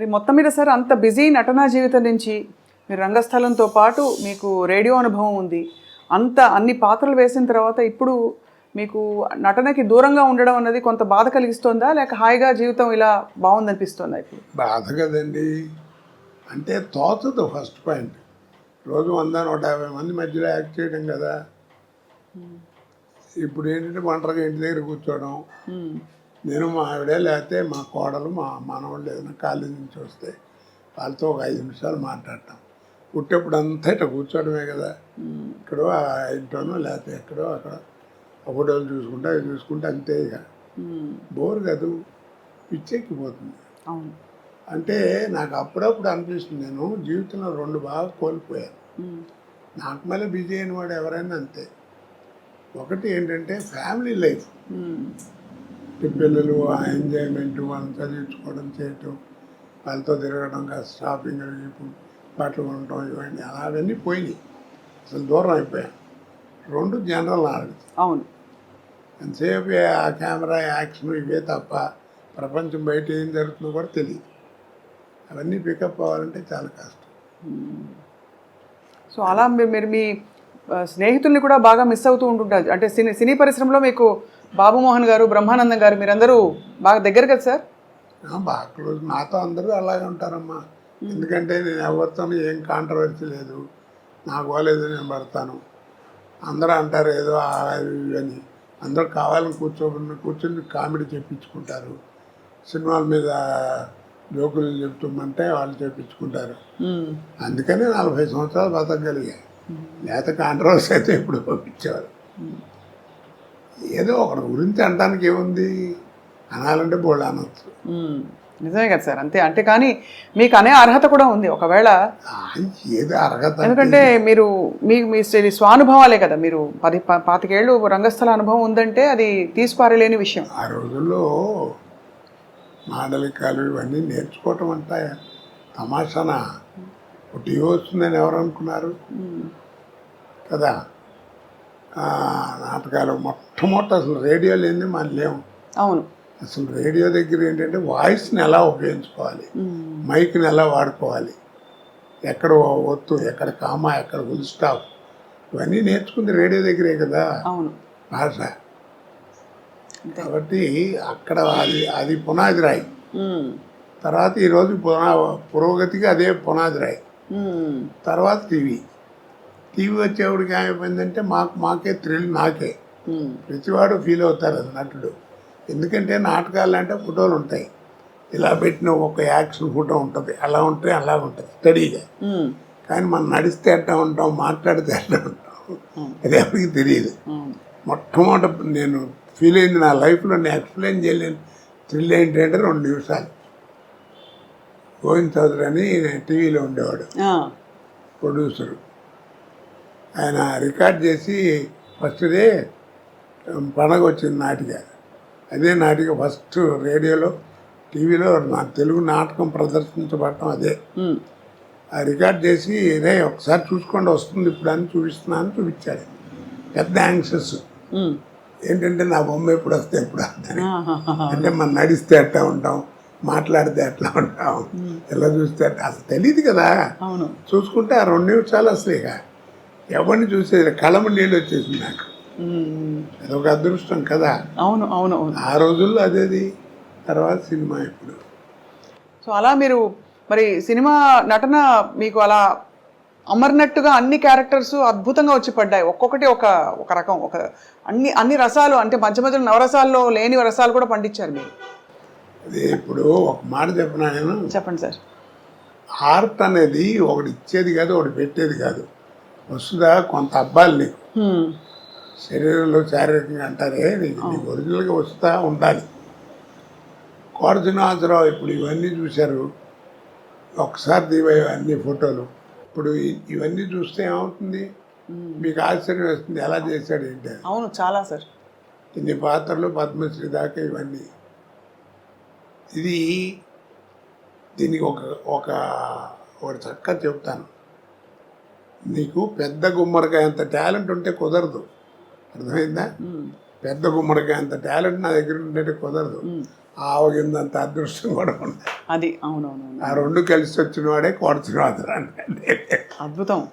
మరి మొత్తం మీద సార్ అంత బిజీ నటనా జీవితం నుంచి మీరు రంగస్థలంతో పాటు మీకు రేడియో అనుభవం ఉంది. అన్ని పాత్రలు వేసిన తర్వాత ఇప్పుడు మీకు నటనకి దూరంగా ఉండడం అన్నది కొంత బాధ కలిగిస్తోందా, లేక హాయిగా జీవితం ఇలా బాగుందనిపిస్తోందా? ఇప్పుడు బాధ కదండి. అంటే తోచదు ఫస్ట్ పాయింట్. రోజు 100-150 మంది మధ్యలో యాక్ట్ చేయడం కదా. ఇప్పుడు ఏంటంటే ఒంటరిగా ఇంటి దగ్గర కూర్చోవడం. నేను మా ఆవిడే లేకపోతే మా కోడలు మా మనవాళ్ళు ఏదైనా కాలేజీ నుంచి వస్తే వాళ్ళతో ఒక 5 నిమిషాలు మాట్లాడటం. పుట్టేప్పుడు అంతా ఇట్లా కూర్చోవడమే కదా. ఇక్కడో ఆ ఇంట్లోనో లేకపోతే ఎక్కడో అక్కడ ఫోటోలు చూసుకుంటే అవి చూసుకుంటే అంతే. ఇక బోర్ కాదు, పిచ్చెక్కిపోతుంది. అవును. అంటే నాకు అప్పుడప్పుడు అనిపిస్తుంది, నేను జీవితంలో 2 బాగా కోల్పోయాను. నాకు మళ్ళీ బిజీ అయిన వాడు ఎవరైనా అంతే. ఒకటి ఏంటంటే ఫ్యామిలీ లైఫ్, పిల్లలు ఆ ఎంజాయ్మెంట్, వాళ్ళని చదివించుకోవడం చేయటం, వాళ్ళతో తిరగడం, కాస్త షాపింగ్ బట్టలు కొనడం, ఇవన్నీ అవన్నీ పోయినాయి. అసలు దూరం అయిపోయాను. 2 జనరల్ నాలెడ్జ్. అవును. ఎంతసేపు ఆ కెమెరా యాక్షన్ ఇవే తప్ప ప్రపంచం బయట ఏం జరుగుతుందో కూడా తెలియదు. అవన్నీ పికప్ అవ్వాలంటే చాలా కష్టం. సో అలా మీరు మీ స్నేహితుల్ని కూడా బాగా మిస్ అవుతూ ఉంటుంటారు. అంటే సినీ పరిశ్రమలో మీకు బాబు మోహన్ గారు, బ్రహ్మానందం గారు, మీరందరూ బాగా దగ్గర కదా సార్? బాగా క్లోజ్. నాతో అందరూ అలాగే ఉంటారమ్మా. ఎందుకంటే నేను ఎవరితోనూ ఏం కాంట్రవర్సీ లేదు. నాకు పోలేదు, నేను పడతాను. అందరూ అంటారు ఏదో అని. అందరూ కావాలని కూర్చొని కామెడీ చెప్పించుకుంటారు. సినిమాల మీద జోకులు చెప్తామంటే వాళ్ళు చెప్పించుకుంటారు. అందుకనే 40 సంవత్సరాలు బతకగలిగాయి. లేకపోతే కాంట్రవర్సీ అయితే ఇప్పుడు పంపించేవారు. ఏదో ఒకరి గురించి అనడానికి ఏముంది, అనాలంటే బోళ్ళు అనొచ్చు. నిజమే కదా సార్, అంతే. అంటే కానీ మీకు అనే అర్హత కూడా ఉంది ఒకవేళ. ఏదో అర్హత, ఎందుకంటే మీరు మీ స్వానుభవాలే కదా. మీరు 25 ఏళ్ళు రంగస్థల అనుభవం ఉందంటే అది తీసిపారలేని విషయం. ఆ రోజుల్లో మాండలికాలు ఇవన్నీ నేర్చుకోవటం అంటే తమాషానా. టీవీ వస్తుందని ఎవరు అనుకున్నారు కదా. నాటకాలు మొట్టమొదటి అసలు రేడియో లేని మనం లేము. అవును. అసలు రేడియో దగ్గర ఏంటంటే వాయిస్ని ఎలా ఉపయోగించుకోవాలి, మైక్ని ఎలా వాడుకోవాలి, ఎక్కడ ఒత్తు, ఎక్కడ కామా, ఎక్కడ ఫుల్ స్టాప్, ఇవన్నీ నేర్చుకుంది రేడియో దగ్గరే కదా. అవును. భాష. కాబట్టి అక్కడ అది పునాది రాయి. తర్వాత ఈరోజు పురోగతికి అదే పునాది రాయి. తర్వాత టీవీ వచ్చేవాడికి ఏమైపోయిందంటే మాకే థ్రిల్, నాకే. ప్రతివాడు ఫీల్ అవుతారు అది నటుడు. ఎందుకంటే నాటకాలు అంటే ఫోటోలు ఉంటాయి, ఇలా పెట్టిన ఒక యాక్షన్ ఫోటో ఉంటుంది, అలా ఉంటే అలా ఉంటుంది స్టడీగా. కానీ మనం నడిస్తే ఎట్లా ఉంటాం, మాట్లాడితే ఎట్లా ఉంటాం, అది ఎవరికి తెలియదు. మొట్టమొదటి నేను ఫీల్ అయింది నా లైఫ్లో, నేను ఎక్స్ప్లెయిన్ చేయలేను థ్రిల్ ఏంటంటే 2 నిమిషాలు. గోవింద్ చౌదరి అని టీవీలో ఉండేవాడు, ప్రొడ్యూసరు. ఆయన రికార్డ్ చేసి ఫస్ట్ డే పండగ వచ్చింది నాటిక. అదే నాటిక ఫస్ట్ రేడియోలో, టీవీలో నా తెలుగు నాటకం ప్రదర్శించబడటం అదే. ఆ రికార్డ్ చేసి రే ఒకసారి చూసుకోండి వస్తుంది ఇప్పుడు అని చూపించాడు. పెద్ద యాంగ్షస్ ఏంటంటే నా బొమ్మ ఎప్పుడు వస్తే ఎప్పుడు వస్తుంది అంటే మనం నడిస్తే ఎట్లా ఉంటాం, మాట్లాడితే ఎట్లా ఉంటాం, ఎలా చూస్తే అసలు తెలియదు కదా. చూసుకుంటే ఆ 2 నిమిషాలు అసలు ఇక ఎవరిని చూసేది కళ్ళము నీళ్ళు వచ్చేసింది నాకు. అదొక అదృష్టం కదా. అవును అవును అవును. ఆ రోజుల్లో అదేది. తర్వాత సినిమా ఇప్పుడు. సో అలా మీరు మరి సినిమా నటన మీకు అలా అమర్నట్టుగా అన్ని క్యారెక్టర్స్ అద్భుతంగా వచ్చి పడ్డాయి. ఒక్కొక్కటి ఒక రకం, అన్ని రసాలు, అంటే మధ్య మధ్యలో నవరసాల్లో లేని రసాలు కూడా పండించారు మీరు. అదే ఇప్పుడు ఒక మాట చెప్పినా నేను. చెప్పండి సార్. ఆర్ట్ అనేది ఒకటి ఇచ్చేది కాదు, ఒకటి పెట్టేది కాదు. వస్తుందా కొంత అబ్బాయిలు నీకు శరీరంలో శారీరకంగా అంటారే, నీకు ఒరిజినల్గా వస్తూ ఉండాలి. కోట శ్రీనివాసరావు ఇప్పుడు ఇవన్నీ చూశారు, ఒకసారి దివాయి అన్ని ఫోటోలు. ఇప్పుడు ఇవన్నీ చూస్తే ఏమవుతుంది, మీకు ఆశ్చర్యం వేస్తుంది ఎలా చేశాడు ఏంటి. అవును, చాలా సార్. ఇన్ని పాత్రలు, పద్మశ్రీ దాకా ఇవన్నీ. దీనికి ఒకటి చక్కగా చెప్తాను. నీకు పెద్ద గుమ్మడికాయ అంత టాలెంట్ ఉంటే కుదరదు, అర్థమైందా? పెద్ద గుమ్మడికాయ అంత టాలెంట్ నా దగ్గర ఉంటే కుదరదు. ఆవగిందంత అదృష్టం కూడా ఉంది. అది అవునవునవును, ఆ రెండు కలిసి వచ్చిన వాడే కోట శ్రీనివాసరావు అంటే. అద్భుతం.